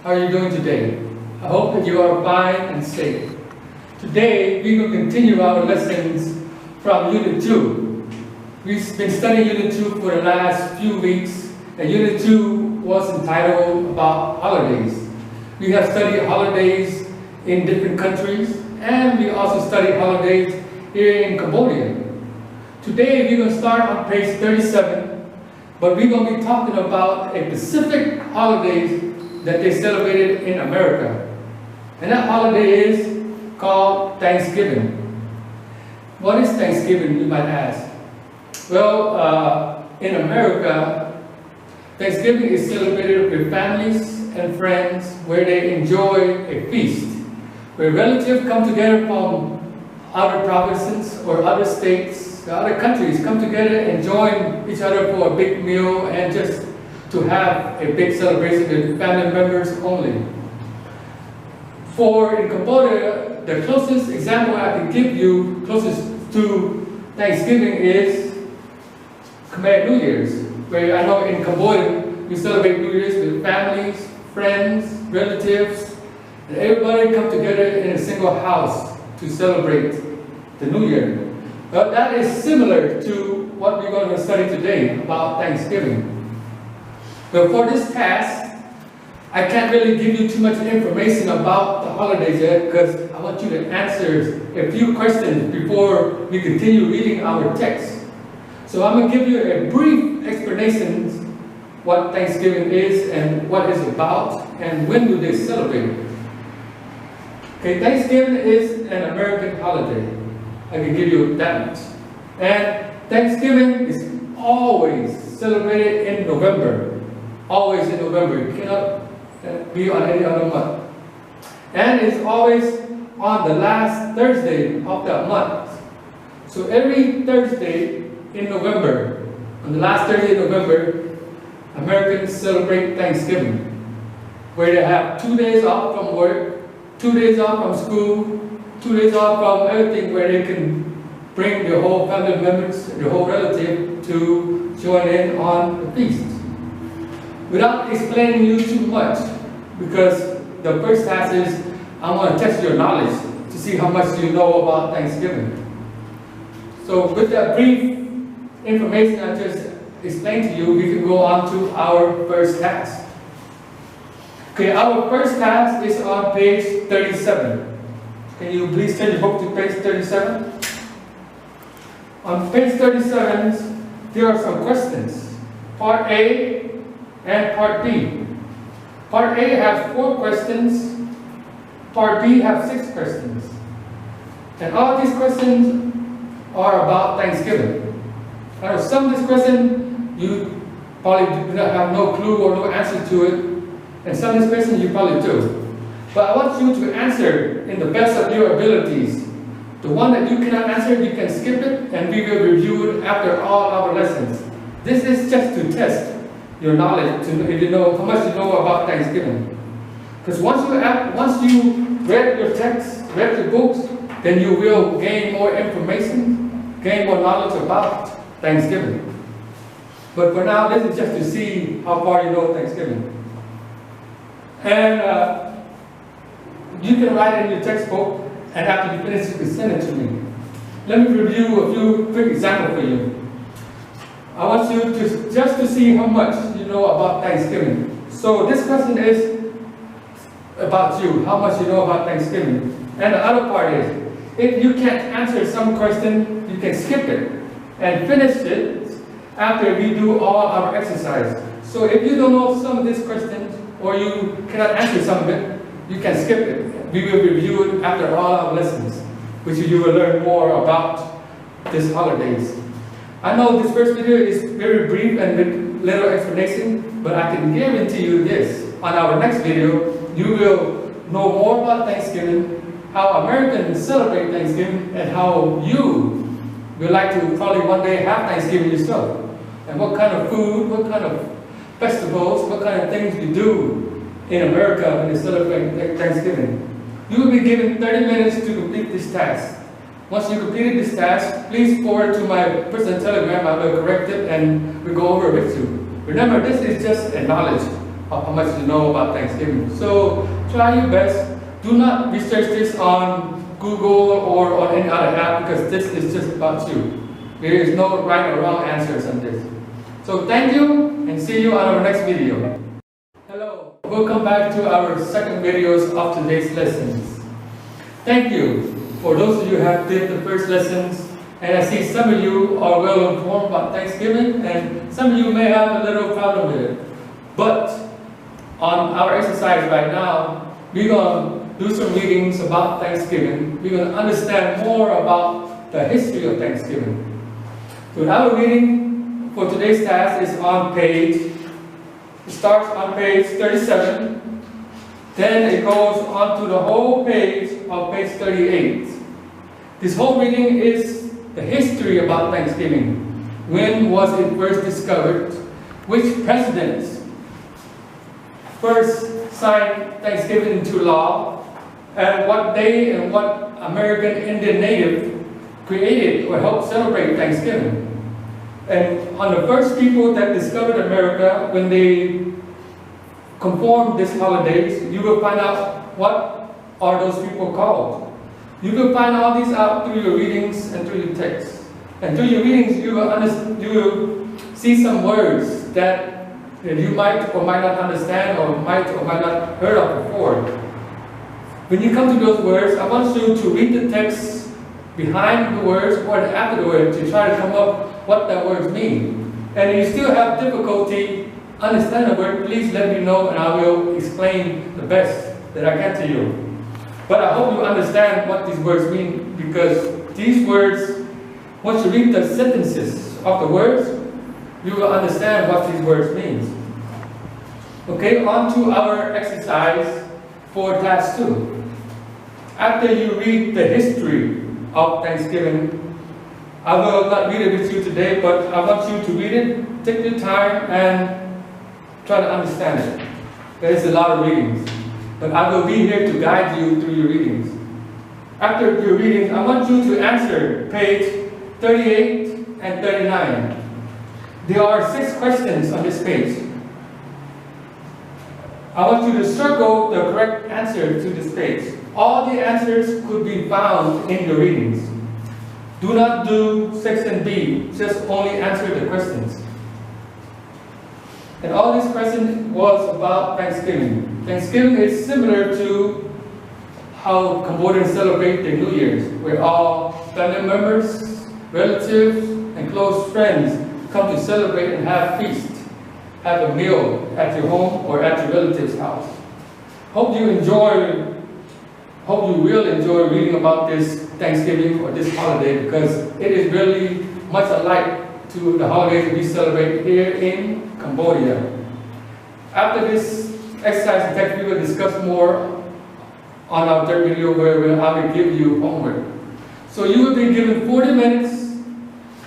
How are you doing today? I hope that you are fine and safe. Today, we will continue our lessons from Unit 2. We've been studying Unit 2 for the last few weeks, and Unit 2 was entitled about holidays. We have studied holidays in different countries, and we also studied holidays here in Cambodia. Today, we're going to start on page 37, but we're going to be talking about a specific holiday that they celebrated in America. And that holiday is called Thanksgiving. What is Thanksgiving, you might ask? Well, in America, Thanksgiving is celebrated with families and friends where they enjoy a feast, where relatives come together from other provinces or other states, other countries come together and join each other for a big meal and just to have a big celebration with family members only. In Cambodia, the closest example I can give you, closest to Thanksgiving, is Khmer New Year's, where I know in Cambodia we celebrate New Year's with families, friends, relatives, and everybody come together in a single house to celebrate the New Year. But that is similar to what we're going to study today about Thanksgiving. But for this task, I can't really give you too much information about the holidays yet because I want you to answer a few questions before we continue reading our text. So I'm going to give you a brief explanation what Thanksgiving is and what it's about and when do they celebrate it. Okay, Thanksgiving is an American holiday. I can give you that much. And Thanksgiving is always celebrated in November. Always in November. It cannot be on any other month. And it's always on the last Thursday of that month. So every Thursday in November, on the last Thursday in November, Americans celebrate Thanksgiving, where they have 2 days off from work, 2 days off from school, 2 days off from everything, where they can bring their whole family members, their whole relative to join in on the feast. Without explaining you too much, because the first task is I want to test your knowledge to see how much you know about Thanksgiving. So with that brief information I just explained to you, we can go on to our first task. Okay, our first task is on page 37. Can you please turn your book to page 37? On page 37, there are some questions. Part A and Part B. Part A has 4 questions. Part B has 6 questions. And all these questions are about Thanksgiving. Now, some of these questions you probably do not have no clue or no answer to it, and some of these questions you probably do. But I want you to answer in the best of your abilities. The one that you cannot answer, you can skip it, and we will review it after all our lessons. This is just to test your knowledge, if you know how much you know about Thanksgiving. Because once you read your text, read your books, then you will gain more information, gain more knowledge about Thanksgiving. But for now, this is just to see how far you know Thanksgiving. And you can write in your textbook, and after you finish, you can send it to me. Let me review a few quick examples for you. I want you to just to see how much you know about Thanksgiving. So this question is about you, how much you know about Thanksgiving. And the other part is, if you can't answer some question, you can skip it and finish it after we do all our exercise. So if you don't know some of these questions, or you cannot answer some of it, you can skip it. We will review it after all our lessons, which you will learn more about these holidays. I know this first video is very brief and with little explanation, but I can guarantee you this. On our next video, you will know more about Thanksgiving, how Americans celebrate Thanksgiving, and how you would like to probably one day have Thanksgiving yourself. And what kind of food, what kind of festivals, what kind of things we do in America when they celebrate Thanksgiving. You will be given 30 minutes to complete this task. Once you completed this task, please forward to my personal telegram. I will correct it and we'll go over it with you. Remember, this is just a knowledge. how much you know about Thanksgiving. So try your best. Do not research this on Google or on any other app, because this is just about you. There is no right or wrong answers on this. So thank you, and see you on our next video. Hello, welcome back to our second videos of today's lessons. Thank you for those of you who have did the first lessons, and I see some of you are well informed about Thanksgiving, and some of you may have a little problem with it. But on our exercise right now, we're going to do some readings about Thanksgiving. We're going to understand more about the history of Thanksgiving. So our reading for today's task is on it starts on page 37, then it goes on to the whole page of page 38. This whole reading is the history about Thanksgiving. When was it first discovered? Which presidents first signed Thanksgiving into law? And what day and what American Indian native created or helped celebrate Thanksgiving? And on the first people that discovered America, when they conformed these holidays, you will find out what are those people called. You will find all these out through your readings and through your texts. And through your readings, you will see some words that you might or might not understand, or might not heard of before. When you come to those words, I want you to read the text behind the words or after the words to try to come up what that words mean. And if you still have difficulty understanding the word, please let me know and I will explain the best that I can to you. But I hope you understand what these words mean, because these words, once you read the sentences of the words, you will understand what these words mean. Okay, on to our exercise for task 2. After you read the history of Thanksgiving, I will not read it with you today, but I want you to read it, take your time, and try to understand it. There is a lot of readings, but I will be here to guide you through your readings. After your readings, I want you to answer page 38 and 39. There are 6 questions on this page. I want you to circle the correct answer to this page. All the answers could be found in your readings. Do not do section B, just only answer the questions. And all these questions was about Thanksgiving. Thanksgiving is similar to how Cambodians celebrate their New Year's, where all family members, relatives, and close friends come to celebrate and have feast, have a meal at your home or at your relative's house. Hope you will enjoy reading about this Thanksgiving or this holiday, because it is really much alike to the holidays we celebrate here in Cambodia. After this exercise and text, we will discuss more on our third video where I will give you homework. So you will be given 40 minutes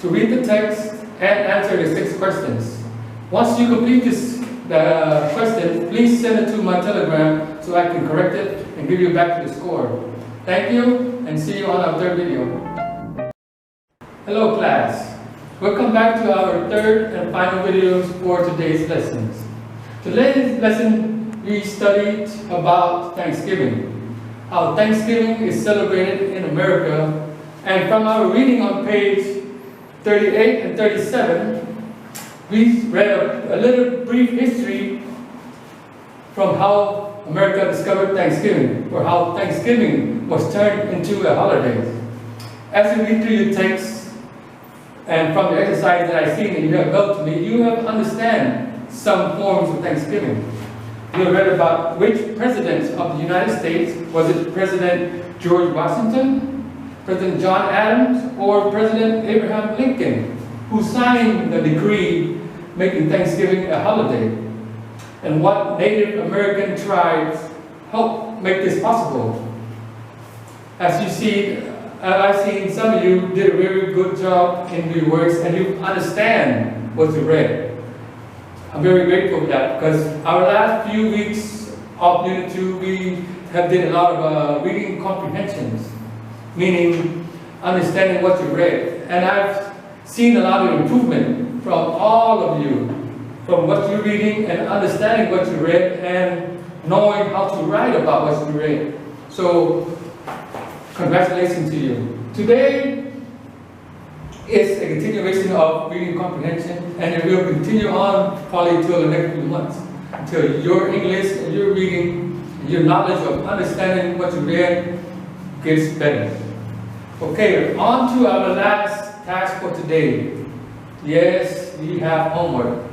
to read the text and answer the 6 questions. Once you complete the question, please send it to my Telegram so I can correct it and give you back the score. Thank you, and see you on our third video. Hello class. Welcome back to our third and final videos for today's lessons. Today's lesson we studied about Thanksgiving, how Thanksgiving is celebrated in America, and from our reading on page 38 and 37, we read a little brief history from how America discovered Thanksgiving, or how Thanksgiving was turned into a holiday. As you read through your text, and from the exercise that I've seen and you have helped me, you have understand some forms of Thanksgiving. You have read about which presidents of the United States, was it President George Washington, President John Adams, or President Abraham Lincoln, who signed the decree making Thanksgiving a holiday, and what Native American tribes helped make this possible. As you see, I've seen some of you did a very good job in your works, and you understand what you read. I'm very grateful for that, because our last few weeks of Unit 2, we have did a lot of reading comprehensions, meaning understanding what you read. And I've seen a lot of improvement from all of you. from what you're reading and understanding what you read and knowing how to write about what you read. So, congratulations to you. Today is a continuation of reading comprehension, and it will continue on probably until the next few months, until your English and your reading and your knowledge of understanding what you read gets better. Okay, on to our last task for today. Yes, we have homework.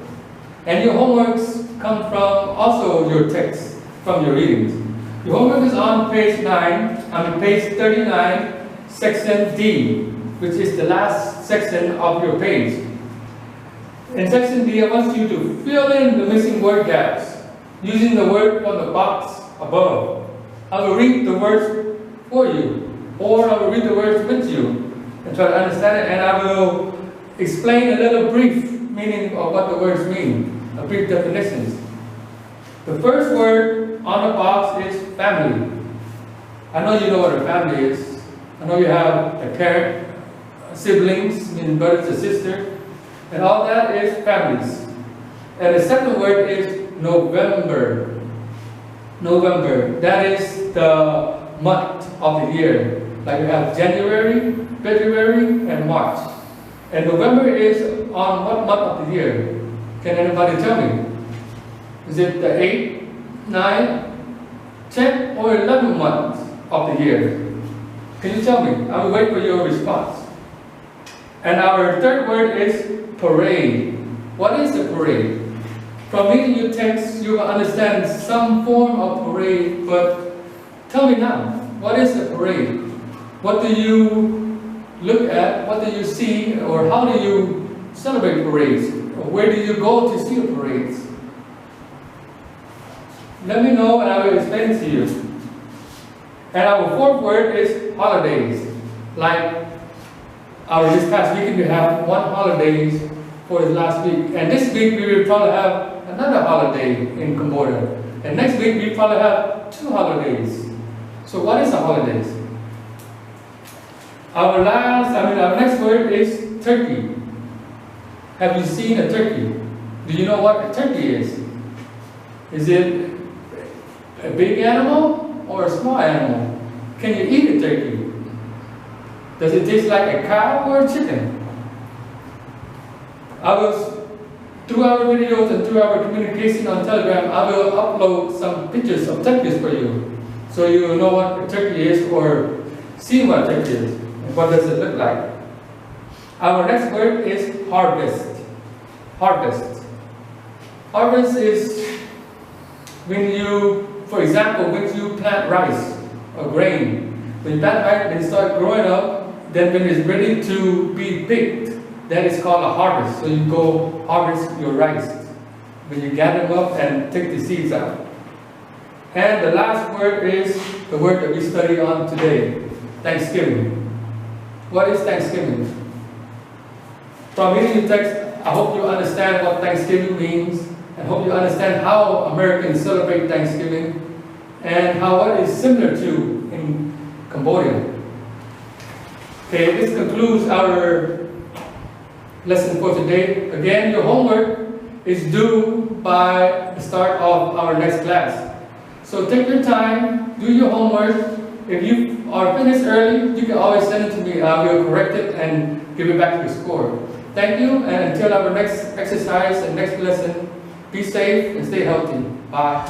And your homeworks come from also your text, from your readings. Your homework is on page 39, section D, which is the last section of your page. In section D, I want you to fill in the missing word gaps using the word from the box above. I will read the words for you, or I will read the words with you and try to understand it, and I will explain a little brief meaning of what the words mean, a brief definitions. The first word on the box is family. I know you know what a family is. I know you have a parent, siblings, meaning brothers and sisters, and all that is families. And the second word is November. November, that is the month of the year. Like we have January, February, and March. And November is on what month of the year? Can anybody tell me? Is it the 8th, 9th, 10th, or 11th month of the year? Can you tell me? I will wait for your response. And our third word is parade. What is a parade? From reading your text, you will understand some form of parade, but tell me now, what is a parade? What do you look at? What do you see? Or how do you celebrate parades? Or where do you go to see the parades? Let me know and I will explain it to you. And our fourth word is holidays. Like this past weekend, we have one holiday for this last week. And this week we will probably have another holiday in Cambodia. And next week we probably have 2 holidays. So what is a holidays? Our next word is turkey. Have you seen a turkey? Do you know what a turkey is? Is it a big animal or a small animal? Can you eat a turkey? Does it taste like a cow or a chicken? Through our videos and through our communication on Telegram, I will upload some pictures of turkeys for you, so you will know what a turkey is or see what a turkey is and what does it look like. Our next word is harvest. Harvest. Harvest is when you, for example, when you plant rice or grain. When you plant rice, they start growing up, then when it's ready to be picked, that is called a harvest. So you go harvest your rice. When you gather them up and take the seeds out. And the last word is the word that we study on today, Thanksgiving. What is Thanksgiving? From reading the text, I hope you understand what Thanksgiving means, and hope you understand how Americans celebrate Thanksgiving, and how what is similar to in Cambodia. Okay, this concludes our lesson for today. Again, your homework is due by the start of our next class. So take your time, do your homework. If you are finished early, you can always send it to me. I will correct it and give it back to the score. Thank you, and until our next exercise and next lesson, be safe and stay healthy. Bye.